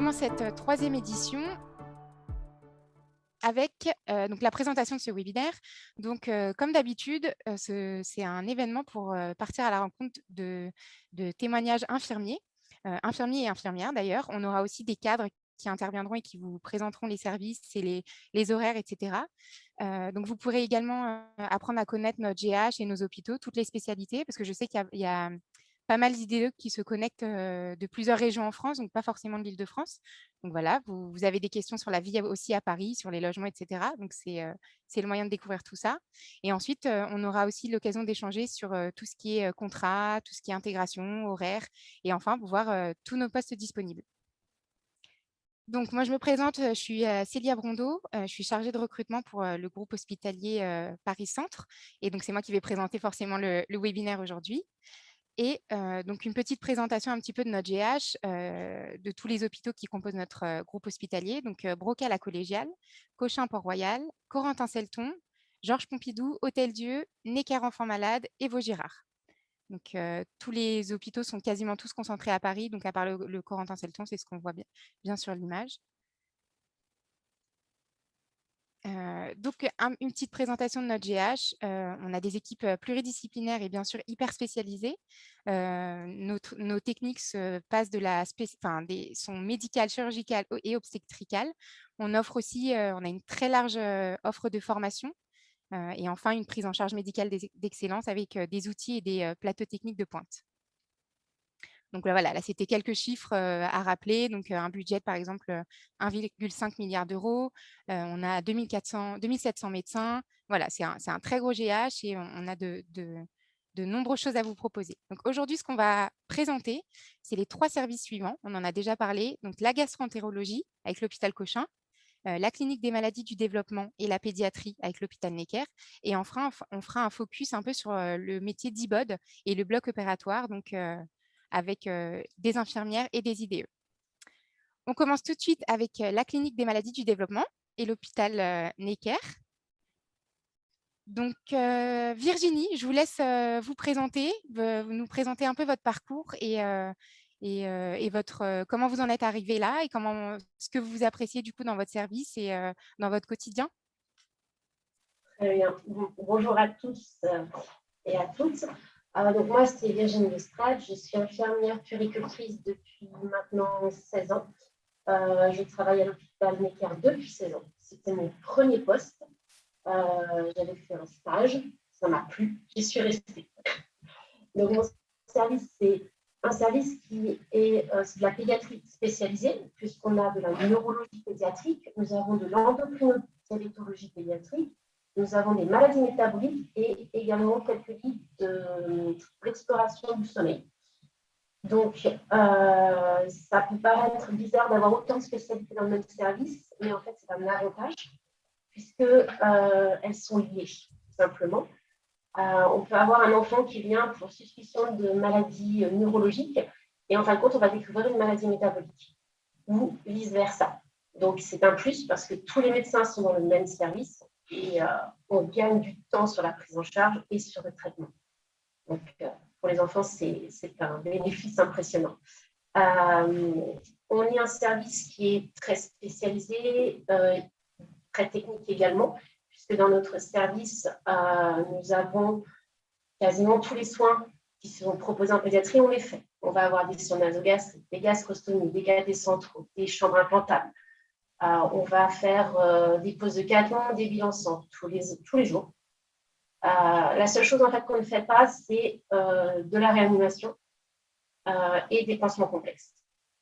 commence cette troisième édition avec donc la présentation de ce webinaire. Donc, comme d'habitude, c'est un événement pour partir à la rencontre de témoignages infirmiers, infirmiers et infirmières d'ailleurs. On aura aussi des cadres qui interviendront et qui vous présenteront les services et les horaires, etc. Donc, vous pourrez également apprendre à connaître notre GH et nos hôpitaux, toutes les spécialités, parce que je sais qu'il y a pas mal d'IDE qui se connectent de plusieurs régions en France, donc pas forcément de l'Île-de-France. Donc voilà, vous avez des questions sur la vie aussi à Paris, sur les logements, etc. Donc c'est le moyen de découvrir tout ça. Et ensuite, on aura aussi l'occasion d'échanger sur tout ce qui est contrat, tout ce qui est intégration, horaire, et enfin, voir tous nos postes disponibles. Donc, moi, je me présente, je suis Célia Brondeau, je suis chargée de recrutement pour le groupe hospitalier Paris Centre. Et donc, c'est moi qui vais présenter forcément le webinaire aujourd'hui. Et donc, une petite présentation un petit peu de notre GH, de tous les hôpitaux qui composent notre groupe hospitalier. Donc, Broca la Collégiale, Cochin Port-Royal, Corentin-Selton, Georges Pompidou, Hôtel-Dieu, Necker Enfants Malades et Vaugirard. Donc, tous les hôpitaux sont quasiment tous concentrés à Paris. Donc, à part le Corentin-Selton, c'est ce qu'on voit bien sur l'image. Donc, une petite présentation de notre GH. On a des équipes pluridisciplinaires et bien sûr hyper spécialisées. Nos techniques passent sont médicales, chirurgicales et obstétricales. On offre aussi, on a une très large offre de formation. Et enfin, une prise en charge médicale d'excellence avec des outils et des plateaux techniques de pointe. Donc voilà, là, c'était quelques chiffres à rappeler. Donc, un budget, par exemple, 1,5 milliard d'euros. On a 2700 médecins. Voilà, c'est un très gros GH et on a de nombreuses choses à vous proposer. Donc, aujourd'hui, ce qu'on va présenter, c'est les 3 services suivants. On en a déjà parlé. Donc, la gastroentérologie avec l'hôpital Cochin, la clinique des maladies du développement et la pédiatrie avec l'hôpital Necker. Et enfin, on fera un focus un peu sur le métier d'IBOD et le bloc opératoire, donc avec des infirmières et des IDE. On commence tout de suite avec la clinique des maladies du développement et l'hôpital Necker. Donc, Virginie, je vous laisse vous présenter, nous présenter un peu votre parcours et comment vous en êtes arrivé là et ce que vous appréciez du coup dans votre service et dans votre quotidien. Très bien. Bonjour à tous et à toutes. Donc moi, c'est Virginie Lestrade. Je suis infirmière puéricultrice depuis maintenant 16 ans. Je travaille à l'hôpital Necker depuis 16 ans. C'était mon premier poste. J'avais fait un stage. Ça m'a plu. J'y suis restée. Donc mon service, c'est un service qui est de la pédiatrie spécialisée, puisqu'on a de la neurologie pédiatrique, nous avons de l'endocrinodiabétologie pédiatrique, nous avons des maladies métaboliques et également quelques livres de l'exploration du sommeil. Donc, ça peut paraître bizarre d'avoir autant de spécialités dans le même service, mais en fait, c'est un avantage, puisqu'elles sont liées, tout simplement. On peut avoir un enfant qui vient pour suspicion de maladie neurologique, et en fin de compte, on va découvrir une maladie métabolique, ou vice-versa. Donc, c'est un plus parce que tous les médecins sont dans le même service et on gagne du temps sur la prise en charge et sur le traitement. Donc, pour les enfants, c'est un bénéfice impressionnant. On est un service qui est très spécialisé, très technique également, puisque dans notre service, nous avons quasiment tous les soins qui sont proposés en pédiatrie, on les fait. On va avoir des soins nasogastriques, des gastrostomies, des cathéters centraux, des chambres implantables. On va faire des poses de cathlon, des bilans sang tous les jours. La seule chose en fait qu'on ne fait pas, c'est de la réanimation et des pansements complexes.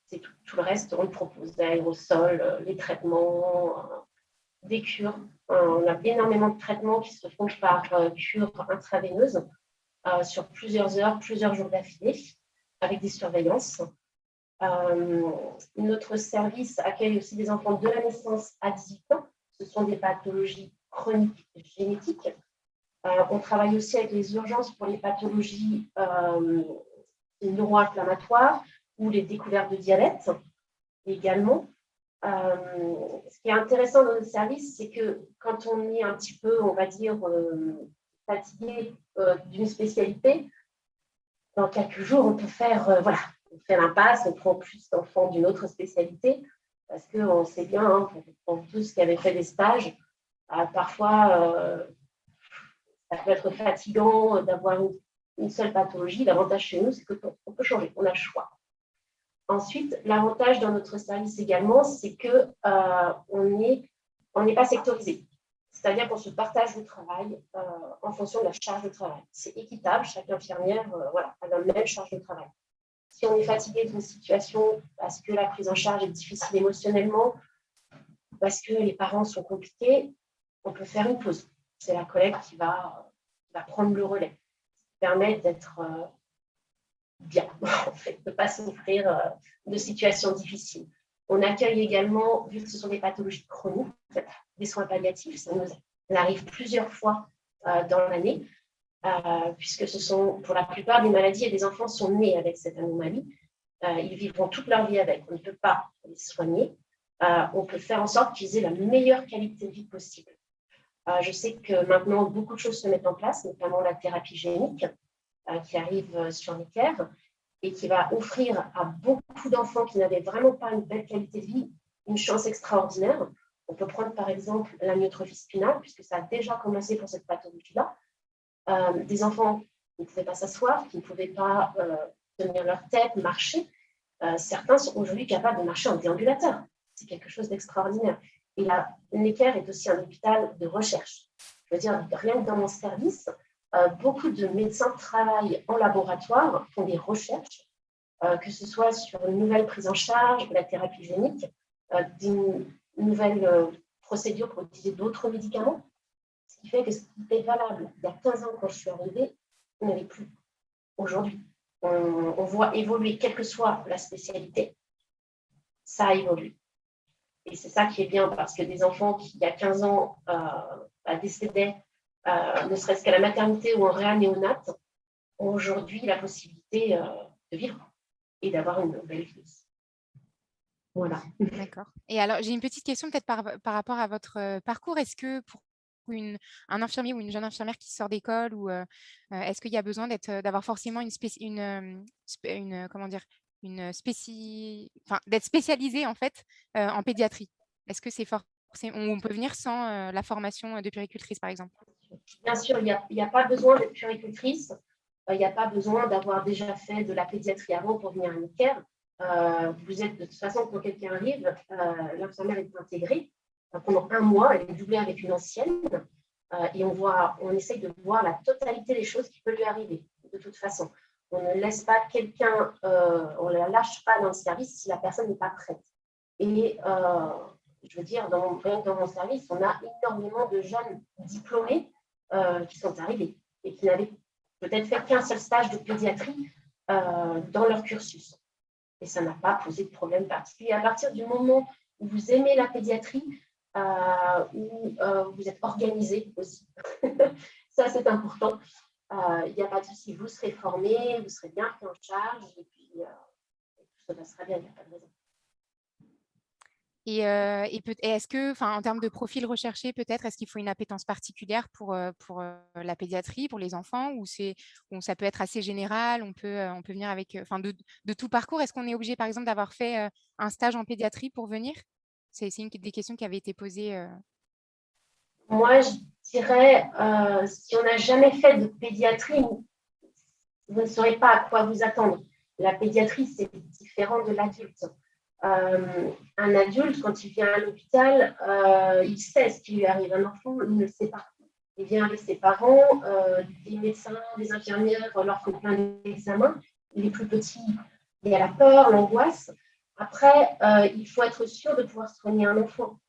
C'est tout. Tout le reste, on le propose, d'aérosols, les traitements, des cures. On a énormément de traitements qui se font par cure intraveineuse sur plusieurs heures, plusieurs jours d'affilée, avec des surveillances. Notre service accueille aussi des enfants de la naissance à 18 ans. Ce sont des pathologies chroniques génétiques. On travaille aussi avec les urgences pour les pathologies neuro-inflammatoires ou les découvertes de diabète également. Ce qui est intéressant dans notre service, c'est que quand on est un petit peu, on va dire, fatigué d'une spécialité, dans quelques jours, on peut faire, on fait l'impasse, on prend plus d'enfants d'une autre spécialité Parce qu'on sait bien, hein, pour tous qui avaient fait des stages, parfois, ça peut être fatigant d'avoir une seule pathologie. L'avantage chez nous, c'est qu'on peut changer, on a le choix. Ensuite, l'avantage dans notre service également, c'est qu'on n'est pas sectorisé. C'est-à-dire qu'on se partage le travail en fonction de la charge de travail. C'est équitable, chaque infirmière a la même charge de travail. Si on est fatigué d'une situation parce que la prise en charge est difficile émotionnellement, parce que les parents sont compliqués, on peut faire une pause. C'est la collègue qui va prendre le relais, qui permet d'être bien, en fait, de ne pas souffrir de situations difficiles. On accueille également, vu que ce sont des pathologies chroniques, des soins palliatifs. Ça nous arrive plusieurs fois dans l'année, puisque ce sont, pour la plupart des maladies, et des enfants sont nés avec cette anomalie. Ils vivront toute leur vie avec. On ne peut pas les soigner. On peut faire en sorte qu'ils aient la meilleure qualité de vie possible. Je sais que maintenant, beaucoup de choses se mettent en place, notamment la thérapie génique qui arrive sur Necker et qui va offrir à beaucoup d'enfants qui n'avaient vraiment pas une belle qualité de vie une chance extraordinaire. On peut prendre par exemple l'amyotrophie spinale, puisque ça a déjà commencé pour cette pathologie-là. Des enfants qui ne pouvaient pas s'asseoir, qui ne pouvaient pas tenir leur tête, marcher. Certains sont aujourd'hui capables de marcher en déambulateur. C'est quelque chose d'extraordinaire. Et là, Necker est aussi un hôpital de recherche. Je veux dire, rien que dans mon service, beaucoup de médecins travaillent en laboratoire, font des recherches, que ce soit sur une nouvelle prise en charge, la thérapie génique, d'une nouvelle procédure pour utiliser d'autres médicaments. Ce qui fait que ce qui était valable il y a 15 ans quand je suis arrivée, on n'avait plus aujourd'hui. On voit évoluer, quelle que soit la spécialité, ça a évolué. Et c'est ça qui est bien, parce que des enfants qui, il y a 15 ans, décédaient, ne serait-ce qu'à la maternité ou en réa-néonat, ont aujourd'hui la possibilité de vivre et d'avoir une belle vie. Voilà. D'accord. Et alors, j'ai une petite question peut-être par rapport à votre parcours. Est-ce que pour un infirmier ou une jeune infirmière qui sort d'école, ou est-ce qu'il y a besoin d'avoir forcément d'être spécialisé en fait en pédiatrie? Est-ce que c'est on peut venir sans la formation de puéricultrice, par exemple? Bien sûr, il n'y a pas besoin d'être puéricultrice. Il n'y a pas besoin d'avoir déjà fait de la pédiatrie avant pour venir à Necker. Vous êtes de toute façon, quand quelqu'un arrive, l'infirmière est intégrée pendant 1 mois, elle est doublée avec une ancienne, et on essaye de voir la totalité des choses qui peuvent lui arriver, de toute façon. On ne laisse pas quelqu'un, on ne la lâche pas dans le service si la personne n'est pas prête. Et je veux dire, dans mon service, on a énormément de jeunes diplômés qui sont arrivés et qui n'avaient peut-être fait qu'un seul stage de pédiatrie dans leur cursus. Et ça n'a pas posé de problème particulier. À partir du moment où vous aimez la pédiatrie, où vous êtes organisé aussi, ça c'est important. Il n'y a pas de souci, vous serez formé, vous serez bien pris en charge, et puis tout se passera bien, il n'y a pas de raison. Et est-ce que, en termes de profil recherché, peut-être, est-ce qu'il faut une appétence particulière pour la pédiatrie, pour les enfants, ou ça peut être assez général, on peut venir avec, de tout parcours. Est-ce qu'on est obligé, par exemple, d'avoir fait un stage en pédiatrie pour venir? C'est des questions qui avaient été posées. Moi, je dirais, si on n'a jamais fait de pédiatrie, vous ne saurez pas à quoi vous attendre. La pédiatrie, c'est différent de l'adulte. Un adulte, quand il vient à l'hôpital, il sait ce qui lui arrive. Un enfant, il ne le sait pas. Il vient avec ses parents, des médecins, des infirmières leur font plein d'examens. Il est plus petit, il y a la peur, l'angoisse. Après, il faut être sûr de pouvoir soigner un enfant.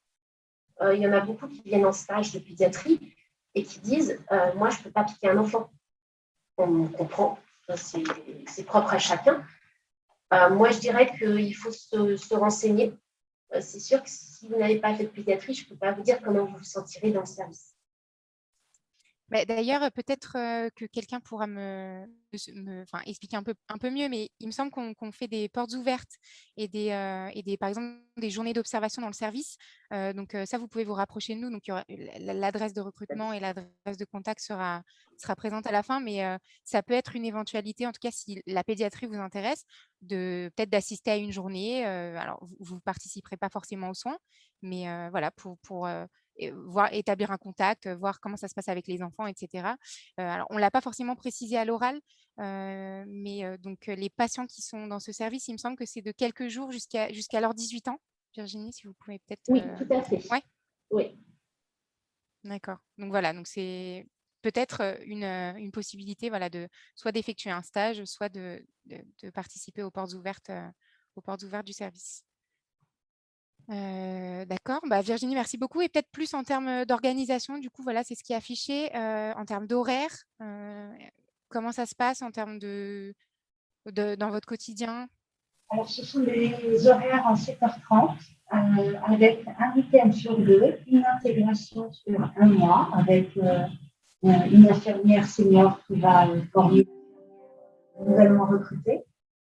Il y en a beaucoup qui viennent en stage de pédiatrie et qui disent moi, je ne peux pas piquer un enfant. On comprend, c'est propre à chacun. Moi, je dirais qu'il faut se renseigner. C'est sûr que si vous n'avez pas fait de pédiatrie, je ne peux pas vous dire comment vous vous sentirez dans le service. Bah, d'ailleurs, peut-être que quelqu'un pourra enfin, expliquer un peu mieux, mais il me semble qu'on fait des portes ouvertes par exemple, des journées d'observation dans le service. Donc, ça, vous pouvez vous rapprocher de nous. Donc, il y aura l'adresse de recrutement et l'adresse de contact sera présente à la fin, mais ça peut être une éventualité, en tout cas, si la pédiatrie vous intéresse, peut-être d'assister à une journée. Alors, vous ne participerez pas forcément aux soins, mais voilà, pour voir établir un contact, voir comment ça se passe avec les enfants, et cetera. Alors on l'a pas forcément précisé à l'oral, mais donc les patients qui sont dans ce service, il me semble que c'est de quelques jours jusqu'à leurs 18 ans. Virginie, si vous pouvez peut-être, Oui, tout à fait. ouais? Oui. D'accord. Donc voilà, donc c'est peut-être, une possibilité, voilà, soit d'effectuer un stage, soit de participer aux portes ouvertes du service. D'accord. Bah, Virginie, merci beaucoup et peut-être plus en termes, d'organisation, du coup, voilà, c'est ce qui est affiché, en termes d'horaire, comment ça se passe en termes de dans votre quotidien? Alors, ce sont des horaires en 7h30 avec un week-end sur deux, une intégration sur un mois avec une infirmière senior qui va former nouvellement recrutée.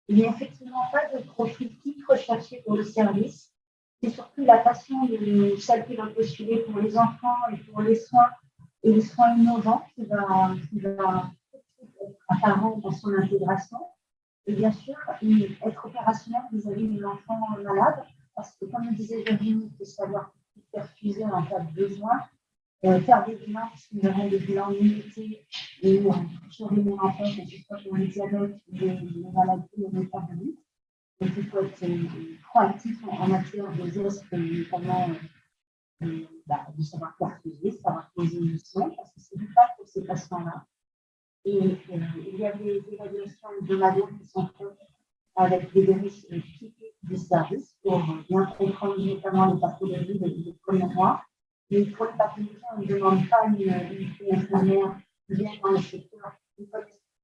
Il n'y a effectivement pas de profil type recherché pour le service. C'est surtout la passion de celle qui va postuler pour les enfants et pour les soins et les soins innovants qui va être apparent dans son intégration. Et bien sûr, être opérationnel vis-à-vis de l'enfant malade, parce que comme le disait Virginie, il faut savoir perfuser en cas de besoin, faire des bilans, parce que nous avons des bilans limités et sur les enfants, que ce soit pour les diabètes ou les maladies métaboliques. Donc il faut être proactif en matière de gestes, notamment de savoir perfuser, de savoir poser une mission, parce que c'est vital pour ces patients-là. Et il y a des évaluations hebdomadaires qui sont faites avec des données typiques du service pour bien comprendre notamment les pathologies des premiers mois. Mais pour les pathologies, on ne demande pas une infirmière qui vient dans le secteur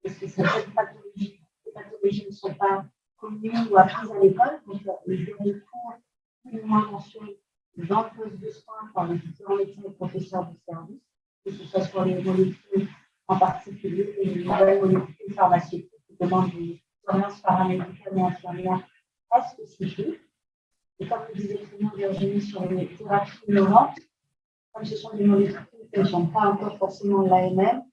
parce que certaines pathologies, les pathologies ne sont pas connues ou apprises à l'école. Donc, les données cours, plus ou moins mentionnées dans le poste de soins par les différents médecins et professeurs du service, que ce soit sur les molécules en particulier et les nouvelles molécules pharmaceutiques qui demandent des expériences paramédicales et infirmières très spécifiques. Et comme le disait très bien Virginie sur les thérapies innovantes, comme ce sont des molécules qui ne sont pas encore forcément l'AMM,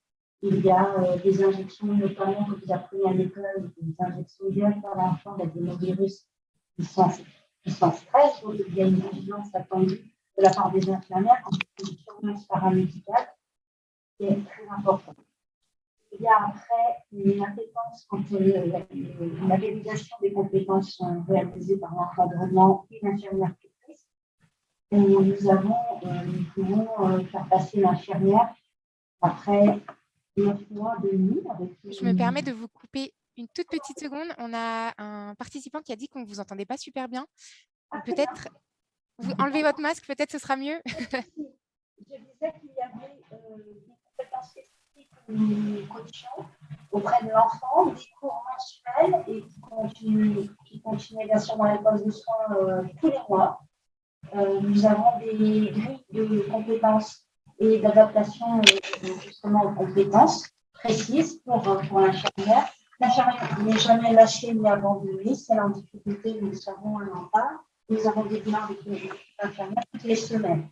il y a des injections, notamment que vous apprenez à l'école, des injections directes à l'enfant avec des virus qui sont stress, donc il y a une vigilance attendue de la part des infirmières quand c'est une surveillance paramédicale qui est très importante. Il y a après une appétence quand la validation des compétences sont réalisées par l'encadrement et l'infirmière tutrice. Et nous pouvons faire passer l'infirmière après 9 mois de nuit avec Je me permets de vous couper une toute petite seconde. On a un participant qui a dit qu'on ne vous entendait pas super bien. Peut-être vous enlevez votre masque, peut-être ce sera mieux. Je disais qu'il y avait des compétences spécifiques que nous coachons auprès de l'enfant, des cours mensuels et qui continuent bien sûr dans les postes de soins tous les mois. Nous avons des grilles de compétences et d'adaptation justement aux compétences précises pour l'infirmière. L'infirmière n'est jamais lâchée ni abandonnée. Si elle est en difficulté, nous le savons, elle en parle. Nous avons des bilans avec l'infirmière toutes les semaines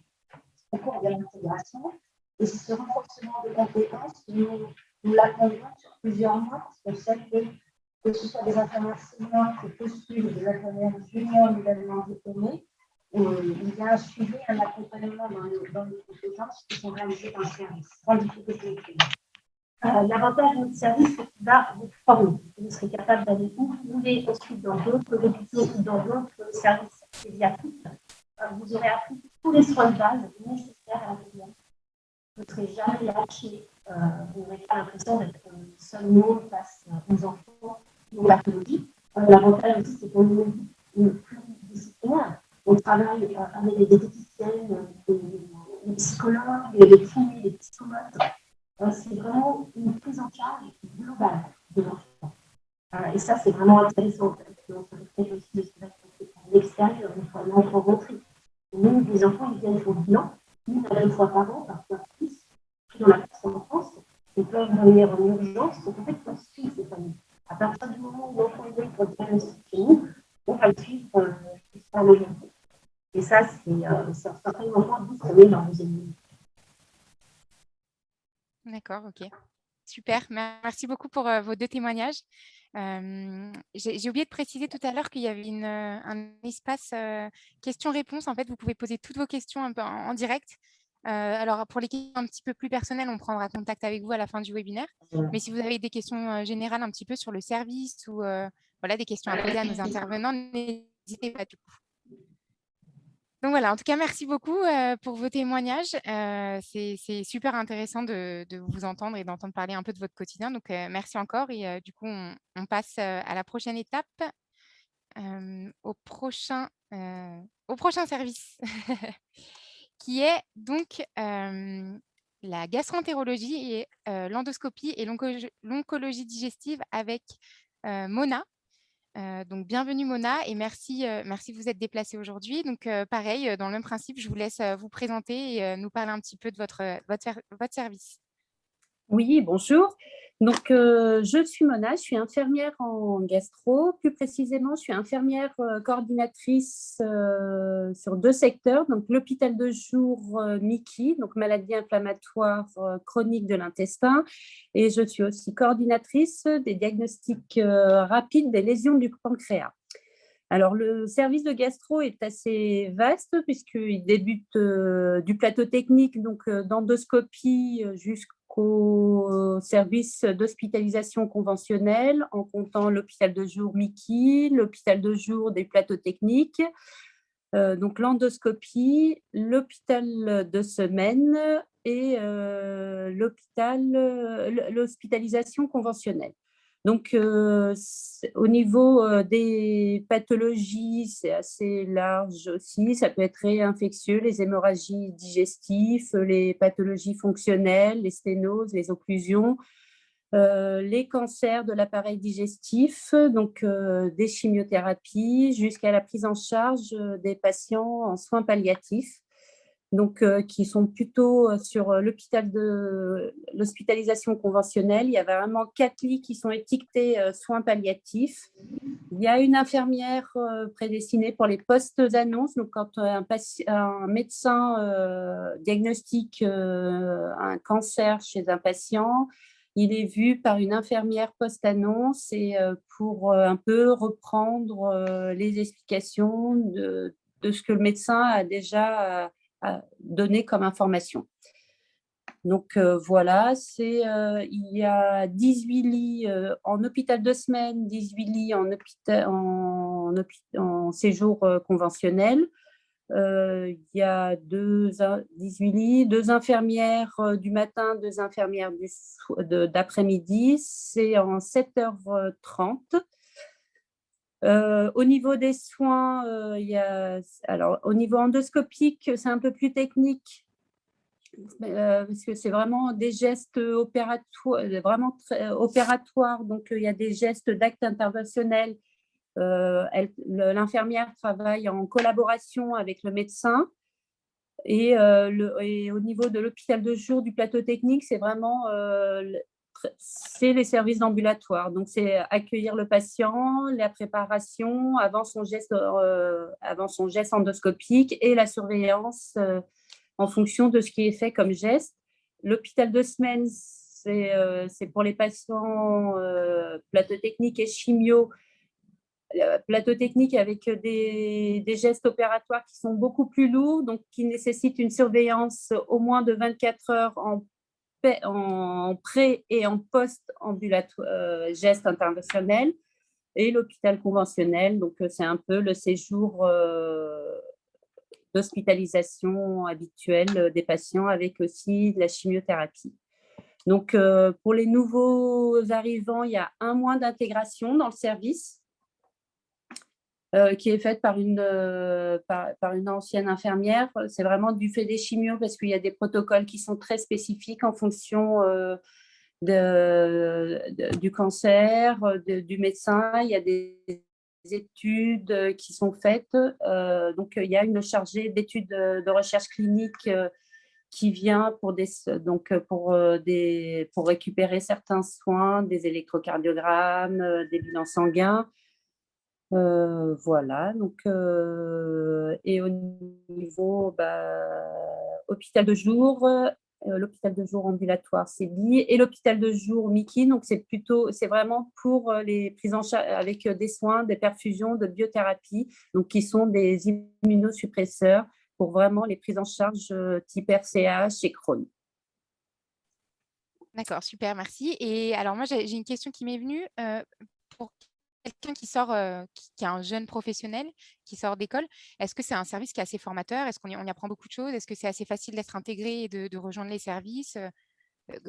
au cours de l'intégration. Et ce renforcement de compétences, nous l'accompagnons sur plusieurs mois parce qu'on sait que ce soit des infirmières seniors qui postulent, des infirmières juniors nouvellement diplômées, il y a un suivi, un accompagnement dans les compétences qui sont réalisées dans le service, sans difficulté. L'avantage de notre service, c'est qu'il va vous former. Vous serez capable d'aller où vous voulez, ensuite dans d'autres hôpitaux ou dans d'autres services pédiatriques. Vous aurez appris tous les soins de base nécessaires à la pédiatrie. Vous ne serez jamais lâché. Vous n'aurez pas l'impression d'être seulement face aux enfants ou aux pathologies. L'avantage aussi, c'est qu'on est pluridisciplinaire. On travaille avec des diététiciennes, des psychologues, des kinés, des psychomotes. C'est vraiment une prise en charge globale de l'enfant. Et ça, c'est vraiment intéressant. On se reflète aussi de ce qui à l'extérieur, une fois l'enfant rentré. Nous, les enfants, ils viennent au bilan, une à deux fois par an, parfois plus, dans la petite enfance. qui peuvent venir en urgence. Donc, en fait, on suit ces familles. À partir du moment où l'enfant est né pour le diagnostic chez nous, on va le suivre jusqu'à l'aujourd'hui. Et ça, c'est un certain moment disponible dans les émissions. D'accord, ok. Super, merci beaucoup pour vos 2 témoignages. J'ai oublié de préciser tout à l'heure qu'il y avait un espace questions-réponses. En fait, vous pouvez poser toutes vos questions un peu en direct. Alors, pour les questions un petit peu plus personnelles, on prendra contact avec vous à la fin du webinaire. Mais si vous avez des questions générales un petit peu sur le service ou voilà, des questions à poser à nos intervenants, n'hésitez pas du coup. Donc voilà, en tout cas, merci beaucoup pour vos témoignages. C'est super intéressant de vous entendre et d'entendre parler un peu de votre quotidien. Donc, merci encore. Et du coup, on passe à la prochaine étape, au prochain service, qui est donc la gastroentérologie et l'endoscopie et l'oncologie digestive avec Mona. Donc, bienvenue Mona et merci de vous être déplacée aujourd'hui. Donc, pareil, dans le même principe, je vous laisse vous présenter et nous parler un petit peu de votre service. Oui, bonjour. Donc, je suis Mona, je suis infirmière en gastro. Plus précisément, je suis infirmière coordinatrice sur 2 secteurs. Donc, l'hôpital de jour MICI, donc maladie inflammatoire chronique de l'intestin. Et je suis aussi coordinatrice des diagnostics rapides des lésions du pancréas. Alors, le service de gastro est assez vaste puisqu'il débute du plateau technique, donc d'endoscopie jusqu'au service d'hospitalisation conventionnelle, en comptant l'hôpital de jour MICI, l'hôpital de jour des plateaux techniques, donc l'endoscopie, l'hôpital de semaine et l'hospitalisation conventionnelle. Donc, au niveau des pathologies, c'est assez large aussi. Ça peut être réinfectieux, les hémorragies digestives, les pathologies fonctionnelles, les sténoses, les occlusions, les cancers de l'appareil digestif, donc des chimiothérapies, jusqu'à la prise en charge des patients en soins palliatifs. Donc, qui sont plutôt sur l'hospitalisation conventionnelle. Il y a vraiment 4 lits qui sont étiquetés soins palliatifs. Il y a une infirmière prédestinée pour les postes-annonces. Donc, quand un médecin diagnostique un cancer chez un patient, il est vu par une infirmière post-annonce et pour un peu reprendre les explications de ce que le médecin a déjà donné comme information. Donc voilà, il y a 18 lits en hôpital de semaine, 18 lits en séjour conventionnel. Il y a 18 lits, 2 infirmières du matin, 2 infirmières d'après-midi. C'est en 7h30. Au niveau des soins, au niveau endoscopique, c'est un peu plus technique parce que c'est vraiment des gestes opératoires. Donc, il y a des gestes d'actes interventionnels. L'infirmière travaille en collaboration avec le médecin. Et au niveau de l'hôpital de jour du plateau technique, c'est vraiment c'est les services ambulatoires. Donc, c'est accueillir le patient, la préparation avant son geste endoscopique et la surveillance en fonction de ce qui est fait comme geste. L'hôpital de semaine, c'est pour les patients plateau technique et chimio. Plateau technique avec des gestes opératoires qui sont beaucoup plus lourds, donc qui nécessitent une surveillance au moins de 24 heures en pré- et en post-ambulatoire, gestes interventionnels, et l'hôpital conventionnel, donc c'est un peu le séjour d'hospitalisation habituelle des patients avec aussi de la chimiothérapie. Donc, pour les nouveaux arrivants, il y a 1 mois d'intégration dans le service qui est faite par une ancienne infirmière. C'est vraiment du fait des chimios parce qu'il y a des protocoles qui sont très spécifiques en fonction du cancer, du médecin. Il y a des études qui sont faites. Donc, il y a une chargée d'études de recherche clinique qui vient pour pour récupérer certains soins, des électrocardiogrammes, des bilans sanguins. Voilà, donc, et au niveau hôpital de jour, l'hôpital de jour ambulatoire, c'est BI, et l'hôpital de jour Miki, donc c'est vraiment pour les prises en charge avec des soins, des perfusions, de biothérapie, donc qui sont des immunosuppresseurs pour vraiment les prises en charge type RCH et Crohn. D'accord, super, merci. Et alors moi, j'ai une question qui m'est venue. Pour quelqu'un qui sort, qui est un jeune professionnel, qui sort d'école, est-ce que c'est un service qui est assez formateur? Est-ce qu'on y apprend beaucoup de choses? Est-ce que c'est assez facile d'être intégré et de rejoindre les services?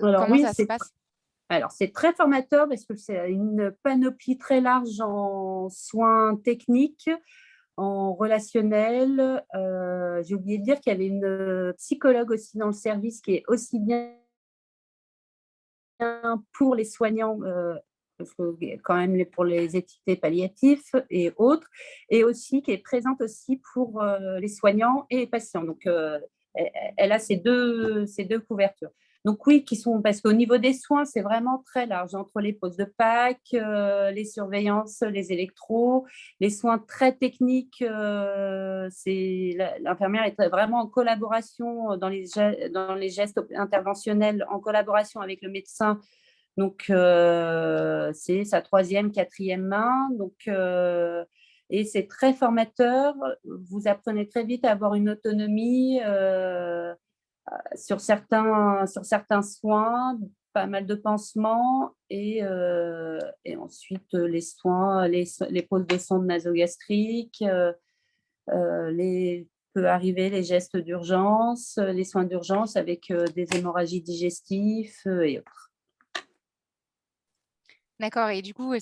Alors Comment oui, ça se passe? c'est très formateur parce que c'est une panoplie très large en soins techniques, en relationnel. J'ai oublié de dire qu'il y avait une psychologue aussi dans le service qui est aussi bien pour les soignants, parce que quand même pour les étiquetés palliatifs et autres, et aussi qui est présente aussi pour les soignants et les patients. Donc, elle a ces deux couvertures. Donc oui, parce qu'au niveau des soins, c'est vraiment très large, entre les poses de PAC, les surveillances, les électros, les soins très techniques. L'infirmière est vraiment en collaboration dans les gestes interventionnels, en collaboration avec le médecin. Donc, c'est sa 3e, 4e main. Donc, et c'est très formateur. Vous apprenez très vite à avoir une autonomie sur certains soins, pas mal de pansements, et ensuite les soins, les poses de sonde nasogastrique, peut arriver les gestes d'urgence, les soins d'urgence avec des hémorragies digestives et autres. D'accord. Et du coup,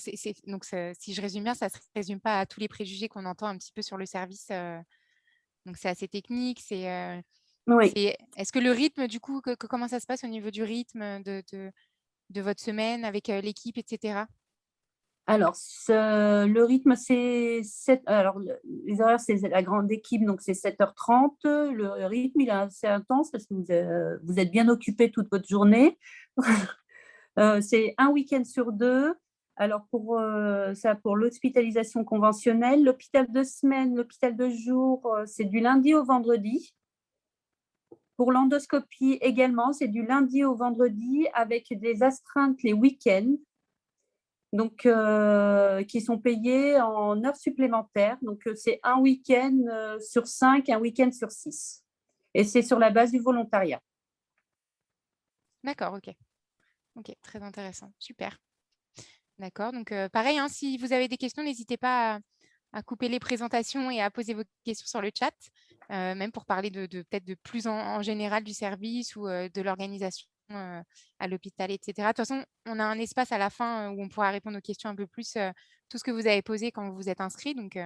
donc, si je résume bien, ça ne se résume pas à tous les préjugés qu'on entend un petit peu sur le service. Donc, c'est assez technique. Oui. Est-ce que le rythme, du coup, comment ça se passe au niveau du rythme de votre semaine avec l'équipe, etc. Alors, le rythme, alors, les horaires, c'est la grande équipe, donc c'est 7h30. Le rythme, il est assez intense parce que vous êtes bien occupé toute votre journée. C'est un week-end sur 2. Alors, pour l'hospitalisation conventionnelle, l'hôpital de semaine, l'hôpital de jour, c'est du lundi au vendredi. Pour l'endoscopie également, c'est du lundi au vendredi avec des astreintes les week-ends, donc qui sont payées en heures supplémentaires. Donc, c'est un week-end sur 5, un week-end sur 6. Et c'est sur la base du volontariat. D'accord, ok. Ok, très intéressant. Super. D'accord. Donc, pareil, hein, si vous avez des questions, n'hésitez pas à couper les présentations et à poser vos questions sur le chat, même pour parler peut-être de plus en général du service ou de l'organisation à l'hôpital, etc. De toute façon, on a un espace à la fin où on pourra répondre aux questions un peu plus, tout ce que vous avez posé quand vous vous êtes inscrit. Donc,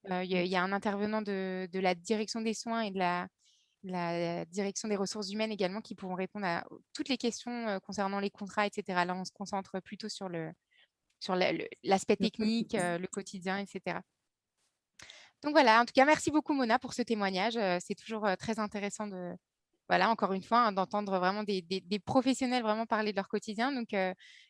il y a un intervenant de la direction des soins et de la direction des ressources humaines également qui pourront répondre à toutes les questions concernant les contrats, etc. Là, on se concentre plutôt sur l'aspect technique, le quotidien, etc. Donc voilà, en tout cas, merci beaucoup Mona pour ce témoignage. C'est toujours très intéressant encore une fois, hein, d'entendre vraiment des professionnels vraiment parler de leur quotidien. Donc,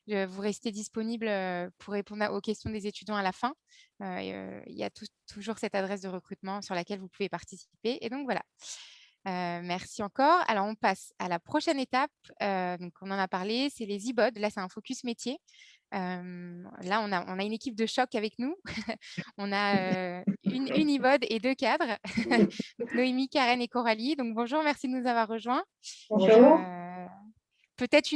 vous restez disponible pour répondre aux questions des étudiants à la fin. Il y a toujours cette adresse de recrutement sur laquelle vous pouvez participer. Et donc voilà. Merci encore. Alors, on passe à la prochaine étape. Donc, on en a parlé, c'est les e-bods. Là, c'est un focus métier. Là, on a une équipe de choc avec nous. On a une e-bod et 2 cadres. Donc, Noémie, Karen et Coralie. Donc, bonjour, merci de nous avoir rejoints. Bonjour. Peut-être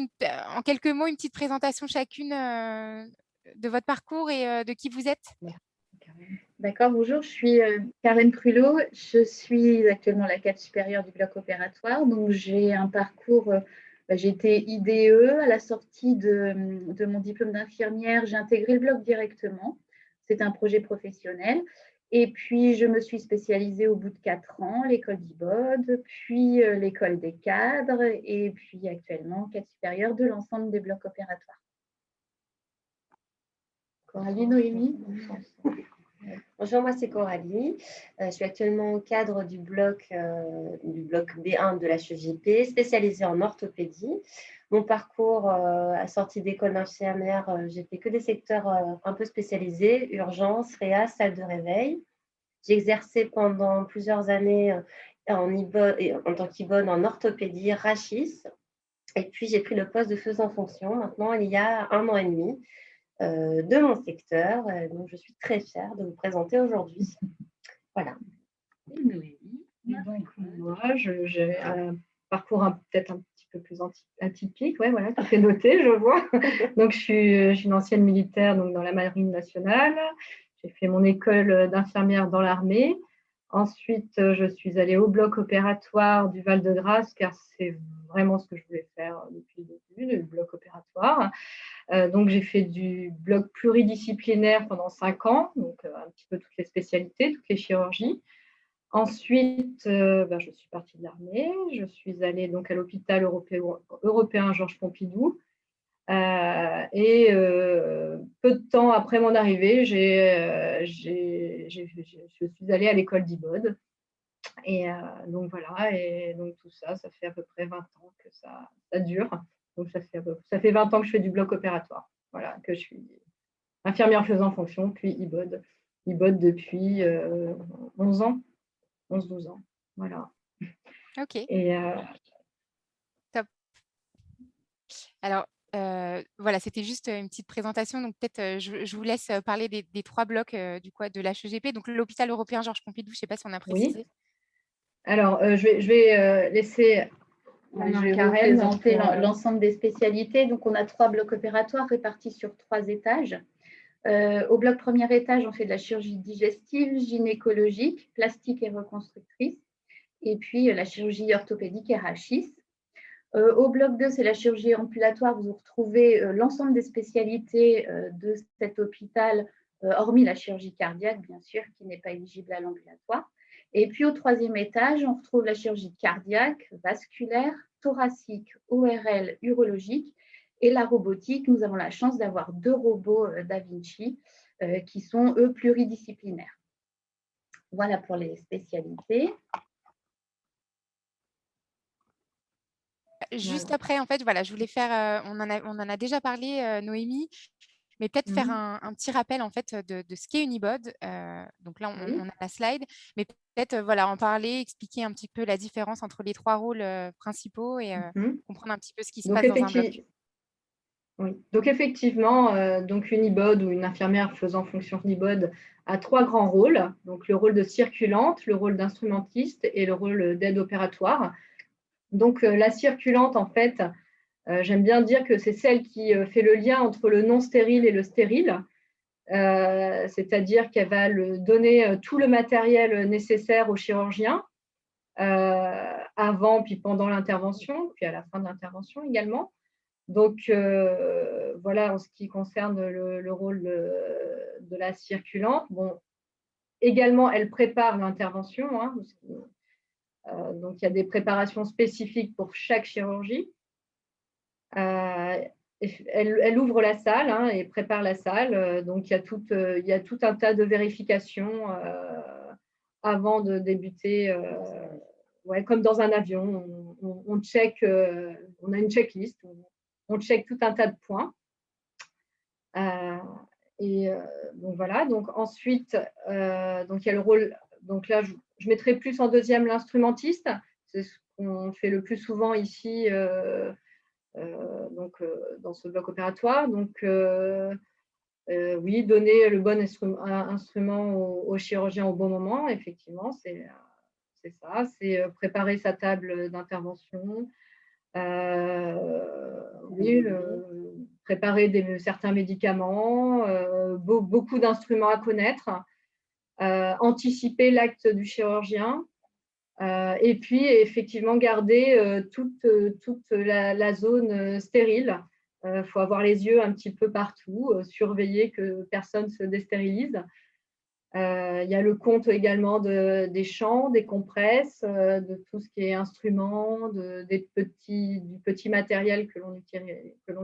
en quelques mots, une petite présentation chacune de votre parcours et de qui vous êtes. D'accord, bonjour, je suis Karen Crulot, je suis actuellement la cadre supérieure du bloc opératoire. Donc, j'ai un parcours, j'ai été IDE. À la sortie de mon diplôme d'infirmière, j'ai intégré le bloc directement. C'est un projet professionnel. Et puis, je me suis spécialisée au bout de 4 ans, l'école d'IBOD, puis l'école des cadres, et puis actuellement, cadre supérieure de l'ensemble des blocs opératoires. Coralie, Noémie ? Bonjour, moi c'est Coralie. Je suis actuellement au cadre du bloc B1 de la HEJP, spécialisée en orthopédie. Mon parcours à sortie d'école d'infirmière, j'ai fait que des secteurs un peu spécialisés, urgence, réa, salle de réveil. J'ai exercé pendant plusieurs années en tant qu'IBOD en orthopédie, rachis. Et puis j'ai pris le poste de faisant fonction maintenant il y a 1 an et demi. De mon secteur. Donc, je suis très fière de vous présenter aujourd'hui. Voilà. Et donc, moi, j'ai un parcours peut-être un petit peu plus atypique. Ouais, voilà, tu fais noter, je vois. Donc, je suis une ancienne militaire donc, dans la Marine nationale. J'ai fait mon école d'infirmière dans l'armée. Ensuite, je suis allée au bloc opératoire du Val-de-Grâce, car c'est vraiment ce que je voulais faire depuis le début, le bloc opératoire. Donc, j'ai fait du bloc pluridisciplinaire pendant 5 ans, donc un petit peu toutes les spécialités, toutes les chirurgies. Ensuite, je suis partie de l'armée. Je suis allée donc à l'hôpital européen Georges Pompidou. Et peu de temps après mon arrivée, je suis allée à l'école d'IBOD. Et donc voilà, et donc tout ça, ça fait à peu près 20 ans que ça dure. Donc ça fait 20 ans que je fais du bloc opératoire. Voilà, que je suis infirmière faisant fonction, puis IBOD. IBOD depuis 11 ans, 11-12 ans. Voilà. Ok, Et top. Alors, voilà, c'était juste une petite présentation. Donc, peut-être, je vous laisse parler des 3 blocs du coup, de l'HEGP. Donc, l'hôpital européen Georges Pompidou, je ne sais pas si on a oui. précisé. Alors, je vais laisser Je vais vous présenter l'ensemble des spécialités. Donc, on a 3 blocs opératoires répartis sur 3 étages. Au bloc premier étage, on fait de la chirurgie digestive, gynécologique, plastique et reconstructrice. Et puis, la chirurgie orthopédique et rachis. Au bloc 2, c'est la chirurgie ambulatoire. Vous retrouvez l'ensemble des spécialités de cet hôpital, hormis la chirurgie cardiaque, bien sûr, qui n'est pas éligible à l'ambulatoire. Et puis, au 3e étage, on retrouve la chirurgie cardiaque, vasculaire, thoracique, ORL, urologique et la robotique. Nous avons la chance d'avoir 2 robots Da Vinci qui sont, eux, pluridisciplinaires. Voilà pour les spécialités. Juste après, en fait, voilà, je voulais faire, on en a déjà parlé, Noémie, mais peut-être faire un petit rappel en fait de ce qu'est une IBOD. Donc là, on a la slide, mais peut-être voilà, en parler, expliquer un petit peu la différence entre les 3 rôles principaux et comprendre un petit peu ce qui se passe dans un bloc. Oui. Donc effectivement, donc une IBOD ou une infirmière faisant fonction d'IBOD a 3 grands rôles. Donc le rôle de circulante, le rôle d'instrumentiste et le rôle d'aide opératoire. Donc la circulante, en fait, j'aime bien dire que c'est celle qui fait le lien entre le non stérile et le stérile. C'est-à-dire qu'elle va donner tout le matériel nécessaire au chirurgien avant, puis pendant l'intervention, puis à la fin de l'intervention également. Donc, voilà en ce qui concerne le rôle de la circulante. Bon, également, elle prépare l'intervention. Donc, il y a des préparations spécifiques pour chaque chirurgie. Elle ouvre la salle et prépare la salle. Donc, il y a tout un tas de vérifications avant de débuter. Comme dans un avion, on check, on a une checklist. On check tout un tas de points. Donc voilà. Donc ensuite, donc il y a le rôle. Donc là, je mettrai plus en deuxième l'instrumentiste. C'est ce qu'on fait le plus souvent ici, dans ce bloc opératoire. Donc oui, donner le bon instrument au chirurgien au bon moment. Effectivement, c'est ça. C'est préparer sa table d'intervention. Oui, préparer certains médicaments, beaucoup d'instruments à connaître, anticiper l'acte du chirurgien, et puis effectivement garder toute la zone stérile. Il faut avoir les yeux un petit peu partout, surveiller que personne ne se déstérilise. Il y a le compte également des champs, des compresses, de tout ce qui est instruments, du petit matériel que l'on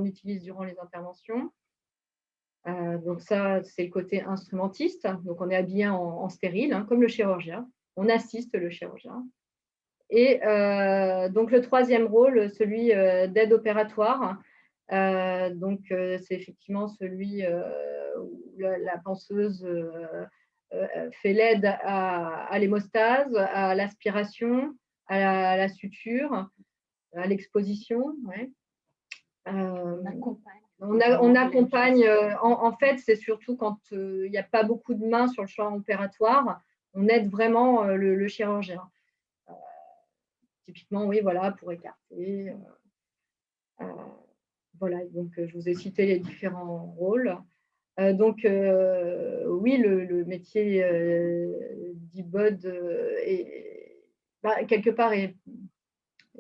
utilise durant les interventions. Donc Donc ça, c'est le côté instrumentiste. Donc on est habillé en stérile, hein, comme le chirurgien. On assiste le chirurgien. Et donc le troisième rôle, celui d'aide opératoire. C'est effectivement celui où la penseuse fait l'aide à l'hémostase, à l'aspiration, à la suture, à l'exposition. Ouais. On accompagne, en fait, c'est surtout quand il n'y a pas beaucoup de mains sur le champ opératoire, on aide vraiment le chirurgien. Typiquement, oui, voilà, pour écarter. Voilà, donc je vous ai cité les différents rôles. Oui, le métier d'e-bod quelque part est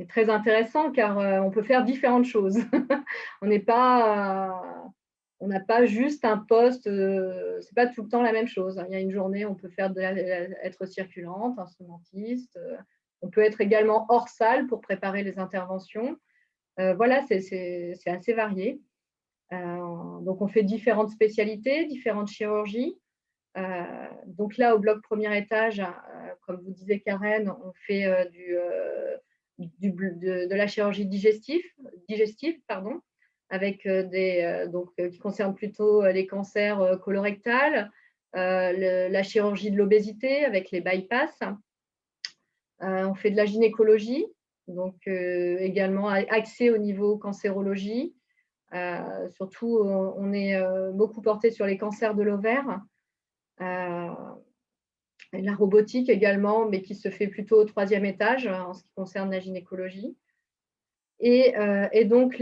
très intéressant car on peut faire différentes choses. On n'a pas juste un poste, c'est pas tout le temps la même chose. Il y a une journée, on peut faire être circulante, instrumentiste. On peut être également hors salle pour préparer les interventions. Voilà, c'est assez varié. Donc, on fait différentes spécialités, différentes chirurgies. Donc là, au bloc premier étage, comme vous disait Karen, on fait de la chirurgie digestive, avec qui concerne plutôt les cancers colorectals, la chirurgie de l'obésité avec les bypass. On fait de la gynécologie, donc également axé au niveau cancérologie. Surtout, on est beaucoup porté sur les cancers de l'ovaire. Et la robotique également, mais qui se fait plutôt au troisième étage en ce qui concerne la gynécologie. Et donc,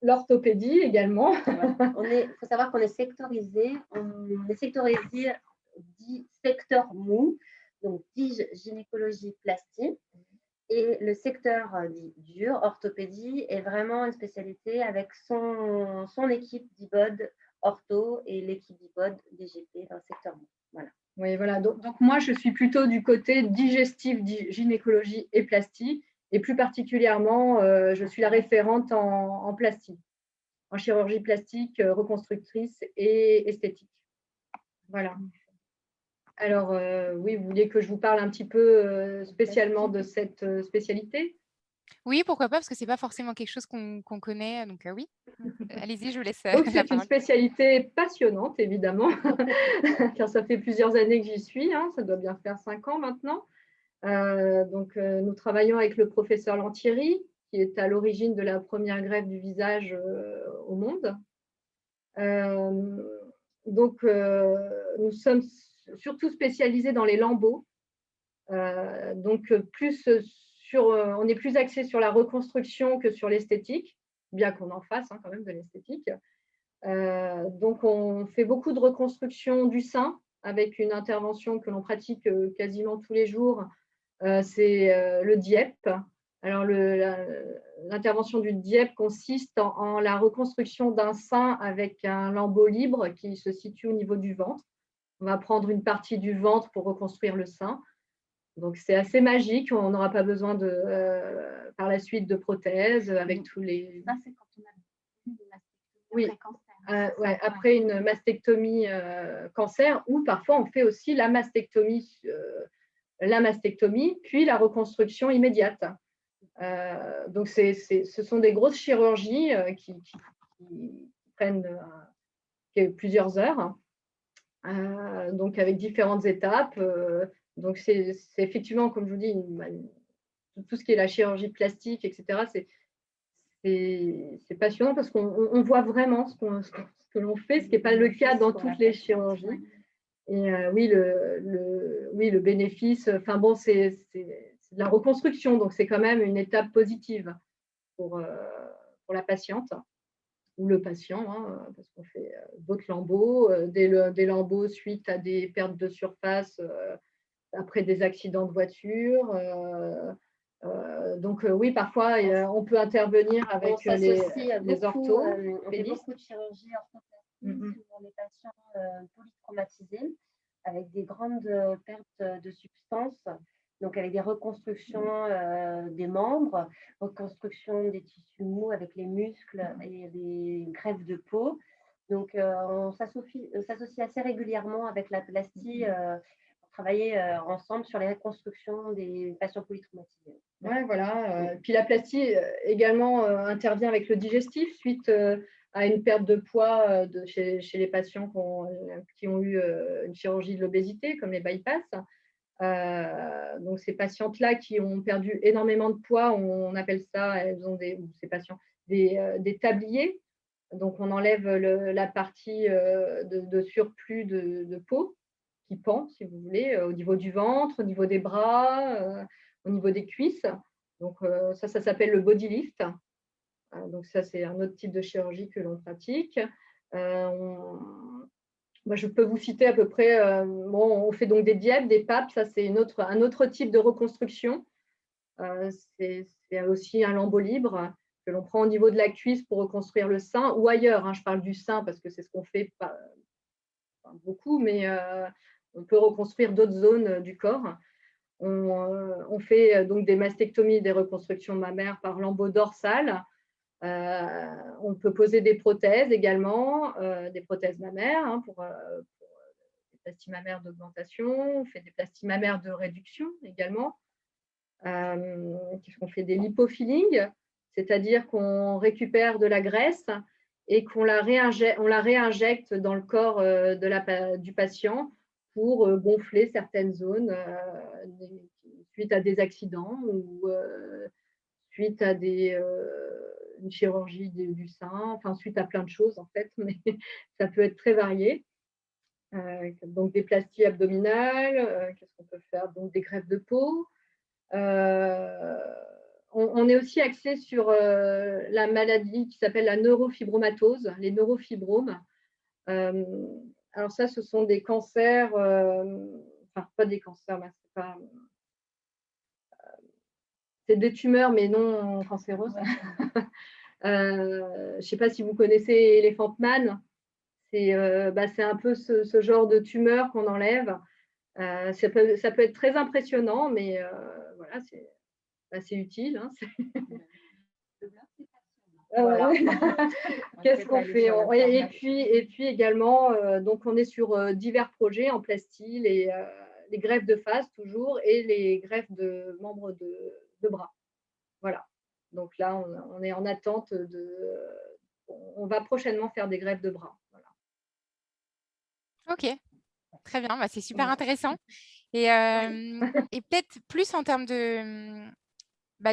l'orthopédie également. Il faut savoir qu'on est sectorisé. On est sectorisé dit secteur mou, donc dit gynécologie plastique. Et le secteur dit dur, orthopédie, est vraiment une spécialité avec son équipe d'e-bod ortho et l'équipe d'e-bod DGP dans le secteur mou. Voilà. Oui, voilà. Donc, moi, je suis plutôt du côté digestif, gynécologie et plastie. Et plus particulièrement, je suis la référente en plastie, en chirurgie plastique, reconstructrice et esthétique. Voilà. Alors, oui, vous vouliez que je vous parle un petit peu spécialement de cette spécialité? Oui, pourquoi pas, parce que ce n'est pas forcément quelque chose qu'on connaît. Donc oui, allez-y, je vous laisse Donc, la c'est une parole. spécialité passionnante, évidemment, car ça fait plusieurs années que j'y suis. Hein, ça doit bien faire 5 ans maintenant. Nous travaillons avec le professeur Lantieri, qui est à l'origine de la première greffe du visage au monde. Nous sommes surtout spécialisés dans les lambeaux. On est plus axé sur la reconstruction que sur l'esthétique, bien qu'on en fasse quand même de l'esthétique. Donc, on fait beaucoup de reconstruction du sein avec une intervention que l'on pratique quasiment tous les jours. C'est le DIEP. Alors, l'intervention du DIEP consiste en la reconstruction d'un sein avec un lambeau libre qui se situe au niveau du ventre. On va prendre une partie du ventre pour reconstruire le sein. Donc, c'est assez magique. On n'aura pas besoin par la suite de prothèses avec tous les… Ça, c'est quand on a une mastectomie oui. après cancer. Ouais, après une mastectomie cancer, ou parfois on fait aussi la mastectomie, puis la reconstruction immédiate. Donc, ce sont des grosses chirurgies qui prennent plusieurs heures, donc avec différentes étapes. Donc, c'est effectivement, comme je vous dis, tout ce qui est la chirurgie plastique, etc., c'est passionnant parce qu'on voit vraiment ce que l'on fait, ce qui n'est pas le cas dans toutes les chirurgies. Et oui, le bénéfice, enfin bon, c'est de la reconstruction, donc c'est quand même une étape positive pour la patiente ou le patient, hein, parce qu'on fait d'autres lambeaux, des lambeaux suite à des pertes de surface après des accidents de voiture. Oui, parfois, on peut intervenir avec les orthos. On fait beaucoup de chirurgie orthoplastique pour les patients polytraumatisés avec des grandes pertes de substances, donc avec des reconstructions des membres, reconstruction des tissus mous avec les muscles et des greffes de peau. Donc, on s'associe assez régulièrement avec la plastie pour travailler ensemble sur les reconstructions des patients polytraumatisés. Ouais, voilà. Puis la plastie également intervient avec le digestif suite à une perte de poids chez les patients qui ont eu une chirurgie de l'obésité, comme les bypass. Donc, ces patientes-là qui ont perdu énormément de poids, on appelle ça, ces patients, des tabliers. Donc, on enlève la partie de surplus de peau qui pend, si vous voulez, au niveau du ventre, au niveau des bras, au niveau des cuisses. Donc, ça s'appelle le body lift. Donc, ça, c'est un autre type de chirurgie que l'on pratique. Je peux vous citer à peu près, on fait donc des dièbes, des papes, ça c'est un autre type de reconstruction. C'est aussi un lambeau libre que l'on prend au niveau de la cuisse pour reconstruire le sein ou ailleurs. Je parle du sein parce que c'est ce qu'on fait pas beaucoup, mais on peut reconstruire d'autres zones du corps. On fait donc des mastectomies, des reconstructions mammaires par lambeau dorsal. On peut poser des prothèses également, des prothèses mammaires pour des plasties mammaires d'augmentation. On fait des plasties mammaires de réduction également. On fait des lipofillings, c'est-à-dire qu'on récupère de la graisse et qu'on la réinjecte dans le corps du patient pour gonfler certaines zones suite à des accidents ou suite à une chirurgie du sein, suite à plein de choses en fait, mais ça peut être très varié. Donc des plasties abdominales, qu'est-ce qu'on peut faire? Donc des greffes de peau. On est aussi axé sur la maladie qui s'appelle la neurofibromatose, les neurofibromes. Alors ça, ce sont des cancers, pas des cancers, c'est des tumeurs, mais non cancéreuses. Je ne sais pas si vous connaissez Elephant Man. C'est un peu ce genre de tumeur qu'on enlève. Ça peut être très impressionnant, mais voilà, c'est assez utile. Voilà. Qu'est-ce qu'on fait? Et puis également, donc on est sur divers projets en plastie, les greffes de face toujours et les greffes de membres de bras. Voilà. Donc là, on est en attente on va prochainement faire des greffes de bras. Voilà. Ok, très bien, c'est super intéressant. Et peut-être plus en termes de...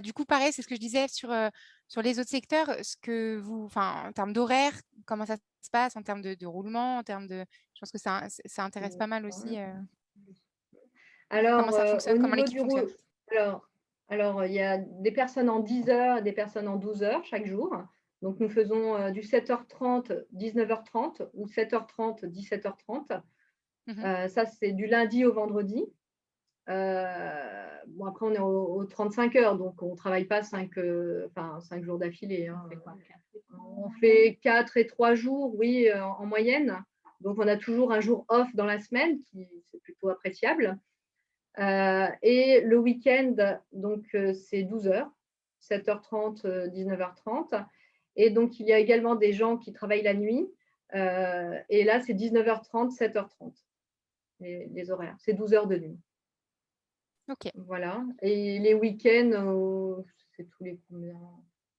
du coup, pareil, c'est ce que je disais sur les autres secteurs, en termes d'horaire, comment ça se passe, en termes de roulement, en termes de... Je pense que ça intéresse pas mal aussi. Alors, comment ça fonctionne, comment l'équipe fonctionne. Alors, il y a des personnes en 10 heures et des personnes en 12 heures chaque jour. Donc, nous faisons du 7h30, 19h30 ou 7h30, 17h30. Ça, c'est du lundi au vendredi. Après, on est aux 35 heures, donc on ne travaille pas 5 jours d'affilée. On fait 4 et 3 jours, oui, en moyenne. Donc, on a toujours un jour off dans la semaine, c'est plutôt appréciable. Et le week-end, donc c'est 12 heures, 7h30, 19h30. Et donc, il y a également des gens qui travaillent la nuit. Et là, c'est 19h30, 7h30, les horaires. C'est 12 heures de nuit. Ok. Voilà. Et les week-ends, c'est tous les combien?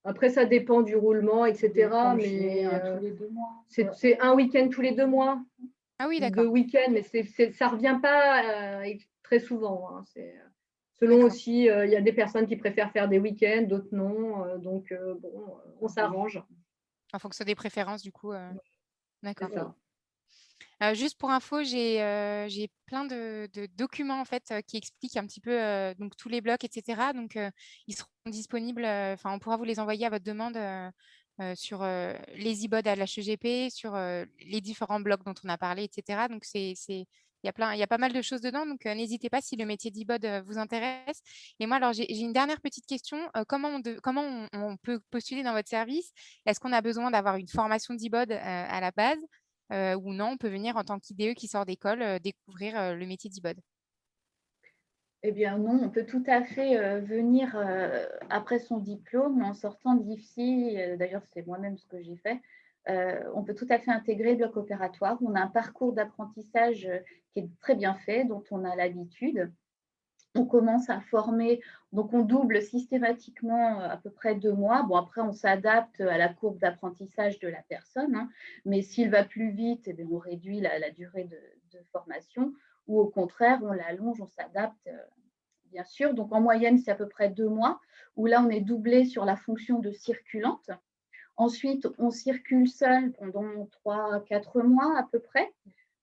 Après, ça dépend du roulement, etc. Mais tous les 2 mois. C'est un week-end tous les 2 mois. Ah oui, d'accord. 2 week-ends, mais ça ne revient pas très souvent. Selon aussi, il y a des personnes qui préfèrent faire des week-ends, d'autres non. Donc, on s'arrange. En fonction des préférences, du coup. D'accord. C'est ça. Juste pour info, j'ai plein de documents en fait qui expliquent un petit peu donc tous les blocs, etc. Donc ils seront disponibles. On pourra vous les envoyer à votre demande sur les e-bods à l'HEGP, sur les différents blocs dont on a parlé, etc. Donc il y a pas mal de choses dedans. Donc n'hésitez pas si le métier d'e-bod vous intéresse. Et moi, alors j'ai une dernière petite question. Comment on peut postuler dans votre service? Est-ce qu'on a besoin d'avoir une formation d'e-bod à la base? Ou non, on peut venir en tant qu'IDE qui sort d'école découvrir le métier d'e-bod. Eh bien non, on peut tout à fait venir après son diplôme, en sortant d'IFSI, d'ailleurs c'est moi-même ce que j'ai fait, on peut tout à fait intégrer le bloc opératoire. On a un parcours d'apprentissage qui est très bien fait, dont on a l'habitude. On commence à former, donc on double systématiquement à peu près 2 mois. Bon, après, on s'adapte à la courbe d'apprentissage de la personne, hein, mais s'il va plus vite, eh bien, on réduit la durée de formation, ou au contraire, on l'allonge, on s'adapte, bien sûr. Donc, en moyenne, c'est à peu près 2 mois, où là, on est doublé sur la fonction de circulante. Ensuite, on circule seul pendant 3-4 mois à peu près.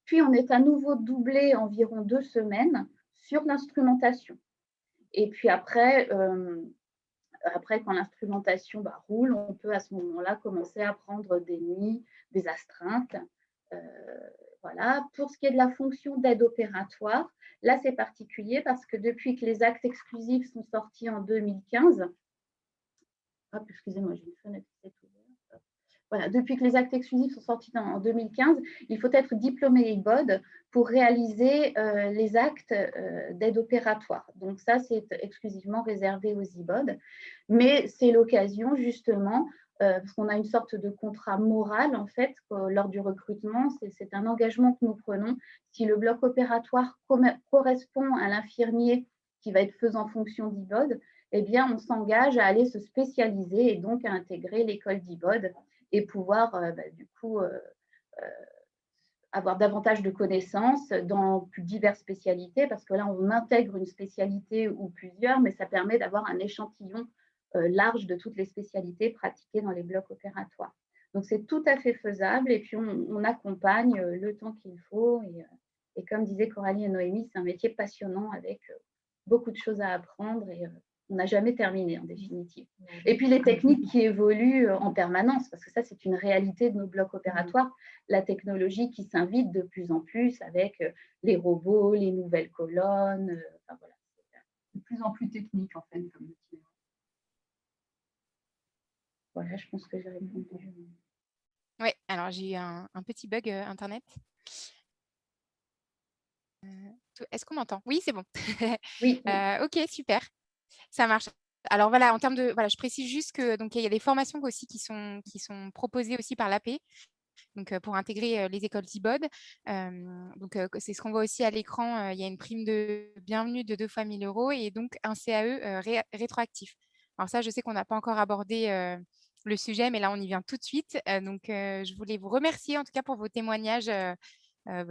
Puis, on est à nouveau doublé environ 2 semaines sur l'instrumentation. Et puis après, quand l'instrumentation roule, on peut à ce moment-là commencer à prendre des nuits, des astreintes. Voilà. Pour ce qui est de la fonction d'aide opératoire, là, c'est particulier parce que depuis que les actes exclusifs sont sortis en 2015, excusez-moi, j'ai une fenêtre qui s'est ouverte. Voilà, depuis que les actes exclusifs sont sortis en 2015, il faut être diplômé IBOD pour réaliser les actes d'aide opératoire. Donc ça, c'est exclusivement réservé aux IBOD. Mais c'est l'occasion, justement, parce qu'on a une sorte de contrat moral, en fait, lors du recrutement. C'est un engagement que nous prenons. Si le bloc opératoire correspond à l'infirmier qui va être faisant fonction d'IBOD, eh bien, on s'engage à aller se spécialiser et donc à intégrer l'école d'IBOD et pouvoir du coup avoir davantage de connaissances dans plus diverses spécialités, parce que là, on intègre une spécialité ou plusieurs, mais ça permet d'avoir un échantillon large de toutes les spécialités pratiquées dans les blocs opératoires. Donc, c'est tout à fait faisable, et puis on accompagne le temps qu'il faut. Et comme disaient Coralie et Noémie, c'est un métier passionnant avec beaucoup de choses à apprendre, et on n'a jamais terminé en définitive. Et puis les techniques qui évoluent en permanence, parce que ça, c'est une réalité de nos blocs opératoires, la technologie qui s'invite de plus en plus avec les robots, les nouvelles colonnes, enfin voilà. De plus en plus technique, en fait, comme métier. Voilà, je pense que j'ai répondu. Oui, alors j'ai eu un petit bug Internet. Est-ce qu'on m'entend? Oui, c'est bon. Oui. Ok, super. Ça marche. Alors voilà, en termes de, voilà, je précise juste que donc il y a des formations aussi qui sont proposées aussi par l'AP, donc pour intégrer les écoles d'IBOD. Donc c'est ce qu'on voit aussi à l'écran. Il y a une prime de bienvenue de 2 fois 1 000 € et donc un CAE rétroactif. Alors ça, je sais qu'on n'a pas encore abordé le sujet, mais là on y vient tout de suite. Donc je voulais vous remercier en tout cas pour vos témoignages.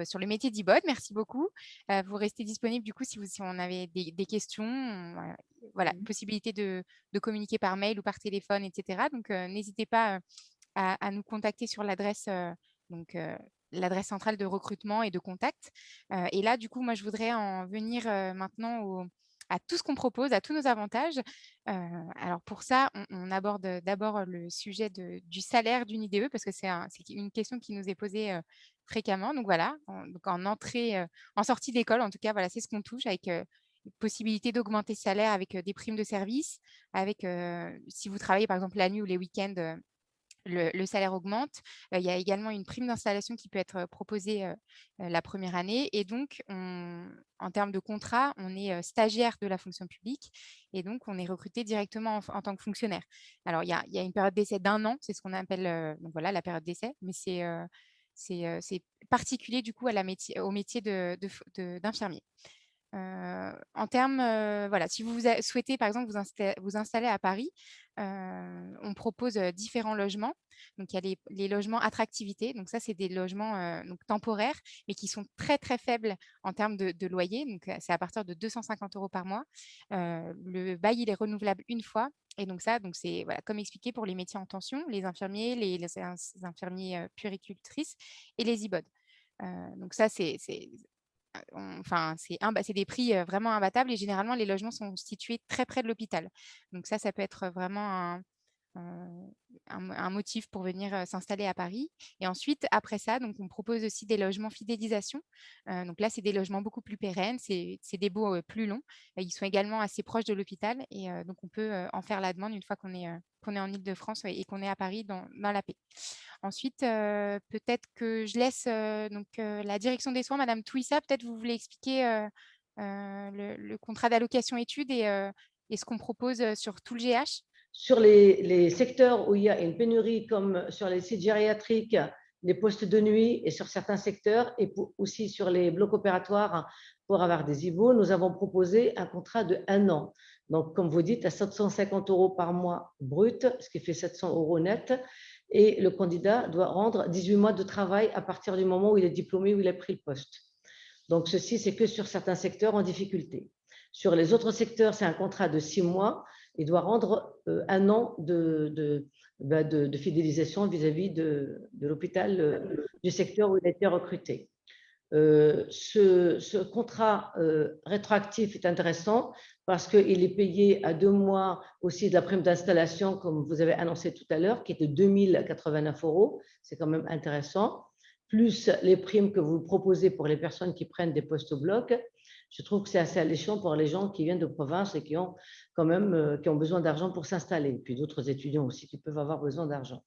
Sur le métier d'IBOD. Merci beaucoup. Vous restez disponible du coup si on avait des questions. Voilà, possibilité de communiquer par mail ou par téléphone, etc. Donc, n'hésitez pas à nous contacter sur l'adresse l'adresse centrale de recrutement et de contact. Et là, du coup, moi, je voudrais en venir maintenant à tout ce qu'on propose, à tous nos avantages. Alors pour ça, on aborde d'abord le sujet du salaire d'une IDE, parce que c'est une question qui nous est posée fréquemment. Donc voilà, en entrée, en sortie d'école, en tout cas, voilà, c'est ce qu'on touche avec possibilité d'augmenter le salaire avec des primes de service, avec si vous travaillez par exemple la nuit ou les week-ends. Le salaire augmente. Il y a également une prime d'installation qui peut être proposée la première année. Et donc, en termes de contrat, on est stagiaire de la fonction publique et donc on est recruté directement en tant que fonctionnaire. Alors, il y a une période d'essai d'1 an, c'est ce qu'on appelle donc voilà, la période d'essai, mais c'est particulier du coup au métier d'infirmier. En termes, voilà, si vous souhaitez par exemple vous installer à Paris, on propose différents logements. Donc, il y a les logements attractivité. Donc, ça, c'est des logements donc, temporaires, mais qui sont très, très faibles en termes de loyer. Donc, c'est à partir de 250 € par mois. Le bail, il est renouvelable une fois. Et donc, ça, c'est voilà, comme expliqué pour les métiers en tension, les infirmiers, les infirmiers puéricultrices et les IBOD. Donc, ça, c'est des prix vraiment imbattables et généralement, les logements sont situés très près de l'hôpital. Donc ça peut être vraiment un motif pour venir s'installer à Paris. Et ensuite, après ça, donc, on propose aussi des logements fidélisation. Donc là, c'est des logements beaucoup plus pérennes, c'est des baux plus longs. Ils sont également assez proches de l'hôpital et donc on peut en faire la demande une fois qu'on est en Île-de-France et qu'on est à Paris dans la paix. Ensuite, peut-être que je laisse la direction des soins, Madame Touissa, peut-être vous voulez expliquer le contrat d'allocation études et ce qu'on propose sur tout le GH. Sur les secteurs où il y a une pénurie, comme sur les sites gériatriques, les postes de nuit et sur certains secteurs, et aussi sur les blocs opératoires pour avoir des IVO, nous avons proposé un contrat de 1 an. Donc, comme vous dites, à 750 € par mois brut, ce qui fait 700 € net. Et le candidat doit rendre 18 mois de travail à partir du moment où il est diplômé, où il a pris le poste. Donc, ceci, c'est que sur certains secteurs en difficulté. Sur les autres secteurs, c'est un contrat de 6 mois. Il doit rendre 1 an de fidélisation vis-à-vis de l'hôpital, du secteur où il a été recruté. Ce contrat rétroactif est intéressant parce qu'il est payé à 2 mois aussi de la prime d'installation, comme vous avez annoncé tout à l'heure, qui est de 2089 €. C'est quand même intéressant. Plus les primes que vous proposez pour les personnes qui prennent des postes au bloc. Je trouve que c'est assez alléchant pour les gens qui viennent de province et qui ont quand même qui ont besoin d'argent pour s'installer. Puis d'autres étudiants aussi qui peuvent avoir besoin d'argent.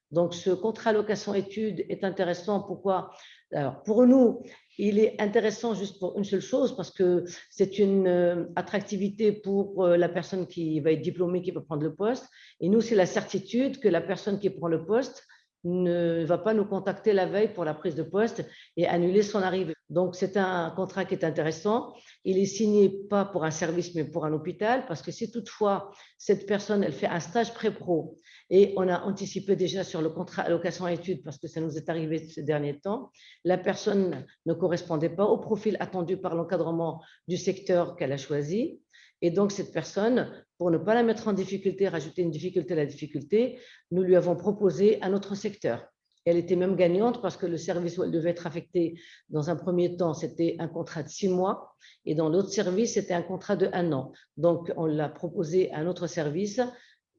Donc, ce contrat location-études est intéressant. Pourquoi? Alors, pour nous, il est intéressant juste pour une seule chose, parce que c'est une attractivité pour la personne qui va être diplômée, qui va prendre le poste. Et nous, c'est la certitude que la personne qui prend le poste ne va pas nous contacter la veille pour la prise de poste et annuler son arrivée. Donc, c'est un contrat qui est intéressant. Il est signé pas pour un service, mais pour un hôpital, parce que si toutefois, cette personne, elle fait un stage pré-pro, et on a anticipé déjà sur le contrat allocation-études, parce que ça nous est arrivé ces derniers temps, la personne ne correspondait pas au profil attendu par l'encadrement du secteur qu'elle a choisi. Et donc, cette personne, pour ne pas la mettre en difficulté, rajouter une difficulté à la difficulté, nous lui avons proposé un autre secteur. Elle était même gagnante parce que le service où elle devait être affectée dans un premier temps, c'était un contrat de 6 mois et dans l'autre service, c'était un contrat de 1 an. Donc, on l'a proposé à un autre service.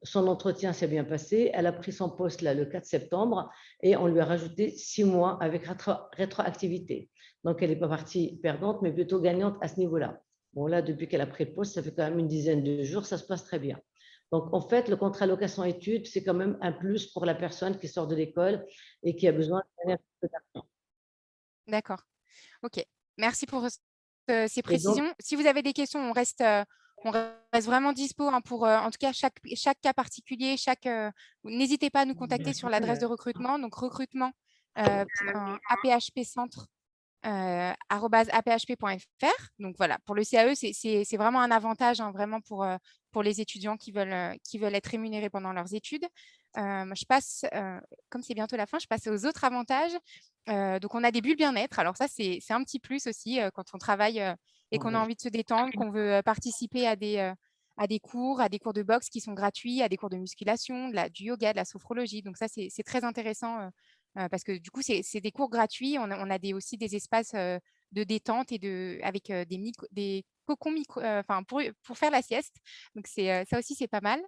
Son entretien s'est bien passé. Elle a pris son poste là, le 4 septembre et on lui a rajouté 6 mois avec rétroactivité. Donc, elle n'est pas partie perdante, mais plutôt gagnante à ce niveau-là. Bon, là, depuis qu'elle a pris le poste, ça fait quand même une dizaine de jours, ça se passe très bien. Donc, en fait, le contrat location-études, c'est quand même un plus pour la personne qui sort de l'école et qui a besoin de gagner un peu d'argent. D'accord. OK. Merci pour ces Et donc, précisions. Si vous avez des questions, on reste vraiment dispo pour, en tout cas, chaque cas particulier. N'hésitez pas à nous contacter sur l'adresse de recrutement. Donc, recrutement aphpcentre @aphp.fr. Donc voilà, pour le CAE, c'est vraiment un avantage, hein, vraiment pour les étudiants qui veulent être rémunérés pendant leurs études. Je passe, comme c'est bientôt la fin, je passe aux autres avantages. Donc on a des bulles bien-être. Alors ça, c'est un petit plus aussi quand on travaille et qu'on a envie de se détendre, qu'on veut participer à des cours de boxe qui sont gratuits, à des cours de musculation, du yoga, de la sophrologie. Donc ça, c'est très intéressant parce que du coup, c'est des cours gratuits. On a aussi des espaces de détente et avec des cocons pour faire la sieste. Donc ça aussi, c'est pas mal.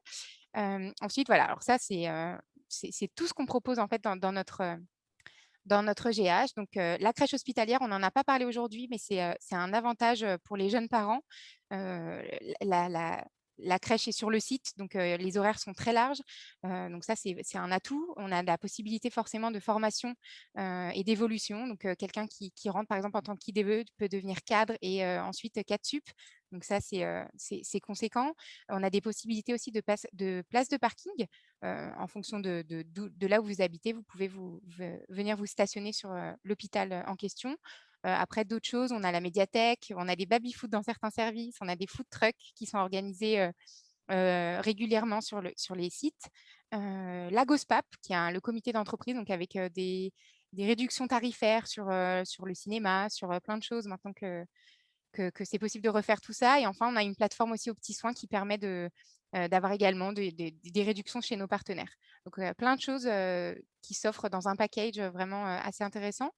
Ensuite, voilà. Alors ça, c'est tout ce qu'on propose en fait dans notre GH. Donc, la crèche hospitalière, on n'en a pas parlé aujourd'hui, mais c'est un avantage pour les jeunes parents. La crèche est sur le site, donc les horaires sont très larges. Donc ça, c'est un atout. On a la possibilité forcément de formation et d'évolution. Donc, quelqu'un qui rentre, par exemple, en tant qu'IDE peut devenir cadre et ensuite cadre sup. Donc ça, c'est conséquent. On a des possibilités aussi de places de parking. En fonction de là où vous habitez, vous pouvez venir vous stationner sur l'hôpital en question. Après, d'autres choses, on a la médiathèque, on a des baby-foot dans certains services, on a des food trucks qui sont organisés régulièrement sur les sites. La GOSPAP, qui est le comité d'entreprise, donc avec des réductions tarifaires sur le cinéma, sur plein de choses maintenant que c'est possible de refaire tout ça. Et enfin, on a une plateforme aussi aux petits soins qui permet d'avoir également des réductions chez nos partenaires. Donc, plein de choses qui s'offrent dans un package vraiment assez intéressant.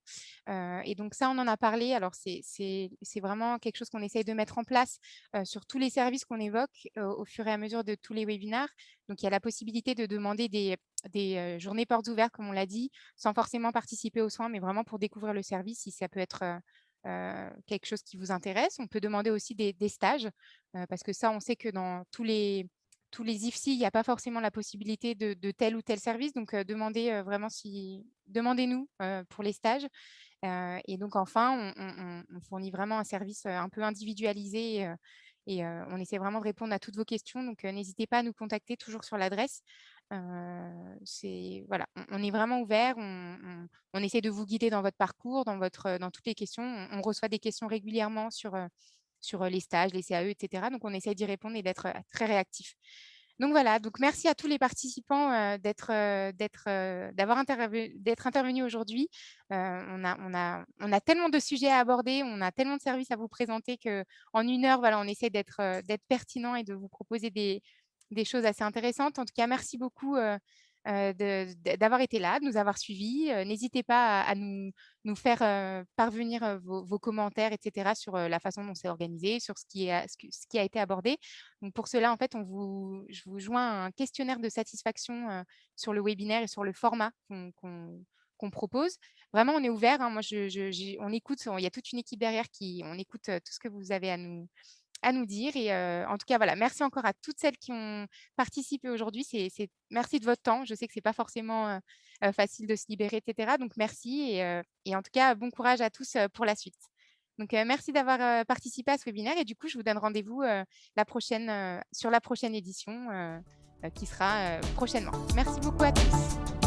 Et donc, ça, on en a parlé. Alors, c'est vraiment quelque chose qu'on essaye de mettre en place sur tous les services qu'on évoque au fur et à mesure de tous les webinaires. Donc, il y a la possibilité de demander des journées portes ouvertes, comme on l'a dit, sans forcément participer aux soins, mais vraiment pour découvrir le service, si ça peut être quelque chose qui vous intéresse. On peut demander aussi des stages, parce que ça, on sait que dans tous les IFSI, il n'y a pas forcément la possibilité de tel ou tel service. Donc, demandez-nous pour les stages. Et donc, enfin, on fournit vraiment un service un peu individualisé et on essaie vraiment de répondre à toutes vos questions. Donc, n'hésitez pas à nous contacter toujours sur l'adresse. Voilà, on est vraiment ouvert. On essaie de vous guider dans votre parcours, dans toutes les questions. On reçoit des questions régulièrement sur les stages, les CAE, etc. Donc, on essaie d'y répondre et d'être très réactif. Donc voilà, donc merci à tous les participants d'être intervenus aujourd'hui. On a tellement de sujets à aborder, on a tellement de services à vous présenter qu'en 1 heure, voilà, on essaie d'être pertinent et de vous proposer des choses assez intéressantes. En tout cas, merci beaucoup d'avoir été là, de nous avoir suivis. N'hésitez pas à nous faire parvenir vos commentaires, etc., sur la façon dont c'est organisé, sur ce qui a été abordé. Donc pour cela, en fait, je vous joins un questionnaire de satisfaction sur le webinaire et sur le format qu'on propose. Vraiment, on est ouvert. Hein. Moi, on écoute. Il y a toute une équipe derrière on écoute tout ce que vous avez à nous dire. Et en tout cas, voilà, merci encore à toutes celles qui ont participé aujourd'hui. Merci de votre temps. Je sais que ce n'est pas forcément facile de se libérer, etc. Donc, merci. Et en tout cas, bon courage à tous pour la suite. Donc, merci d'avoir participé à ce webinaire. Et du coup, je vous donne rendez-vous sur la prochaine édition qui sera prochainement. Merci beaucoup à tous.